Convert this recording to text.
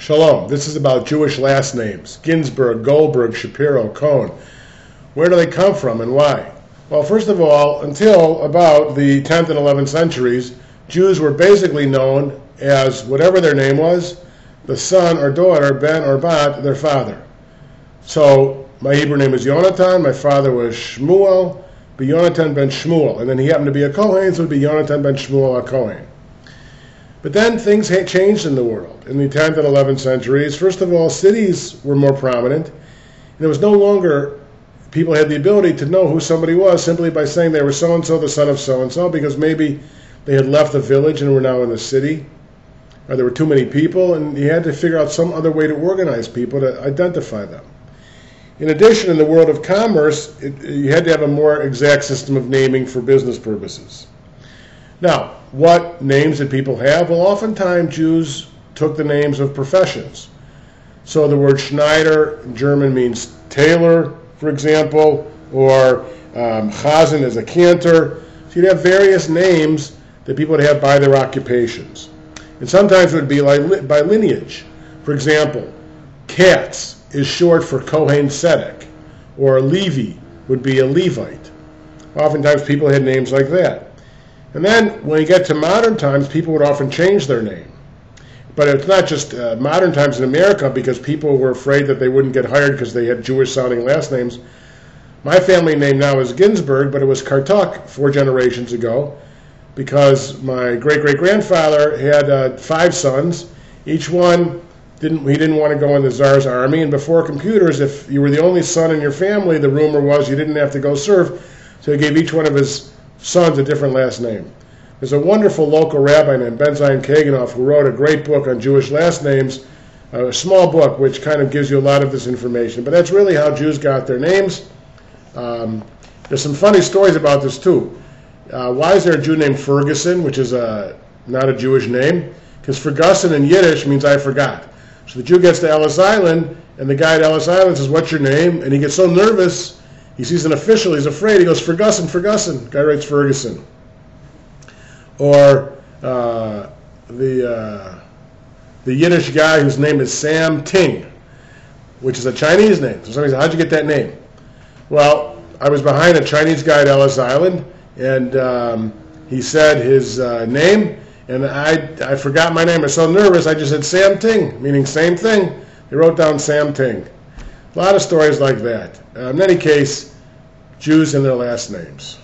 Shalom. This is about Jewish last names. Ginsburg, Goldberg, Shapiro, Cohn. Where do they come from and why? Well, first of all, until about the 10th and 11th centuries, Jews were basically known as whatever their name was, the son or daughter, ben or bat, their father. So my Hebrew name is Jonathan, my father was Shmuel, be Jonathan ben Shmuel, and then he happened to be a Kohen, so it would be Jonathan ben Shmuel a Kohen. But then things changed in the world in the 10th and 11th centuries. First of all, cities were more prominent, and it was no longer people had the ability to know who somebody was simply by saying they were so-and-so, the son of so-and-so, because maybe they had left the village and were now in the city, or there were too many people, and you had to figure out some other way to organize people to identify them. In addition, in the world of commerce, you had to have a more exact system of naming for business purposes. Now, what names did people have? Well, oftentimes Jews took the names of professions. So the word Schneider in German means tailor, for example, or Chazan is a cantor. So you'd have various names that people would have by their occupations. And sometimes it would be by lineage. For example, Katz is short for Kohen Tzedek, or Levi would be a Levite. Oftentimes people had names like that. And then when you get to modern times, people would often change their name. But it's not just modern times in America because people were afraid that they wouldn't get hired because they had Jewish-sounding last names. My family name now is Ginsburg, but it was Kartuk 4 generations ago because my great-great-grandfather had 5 sons. Each one, he didn't want to go in the Tsar's army. And before computers, if you were the only son in your family, the rumor was you didn't have to go serve. So he gave each one of his sons a different last name. There's a wonderful local rabbi named Ben Zion Kaganoff who wrote a great book on Jewish last names, a small book which kind of gives you a lot of this information. But that's really how Jews got their names. There's some funny stories about this too. Why is there a Jew named Ferguson, which is not a Jewish name? Because Ferguson in Yiddish means I forgot. So the Jew gets to Ellis Island, and the guy at Ellis Island says, "What's your name?" And he gets so nervous, he sees an official, he's afraid, he goes, "Ferguson, Ferguson." Guy writes Ferguson. Or the Yiddish guy whose name is Sam Ting, which is a Chinese name. So somebody said, "How'd you get that name?" Well, I was behind a Chinese guy at Ellis Island, and he said his name, and I forgot my name. I was so nervous, I just said Sam Ting, meaning same thing. He wrote down Sam Ting. A lot of stories like that. In any case, Jews and their last names.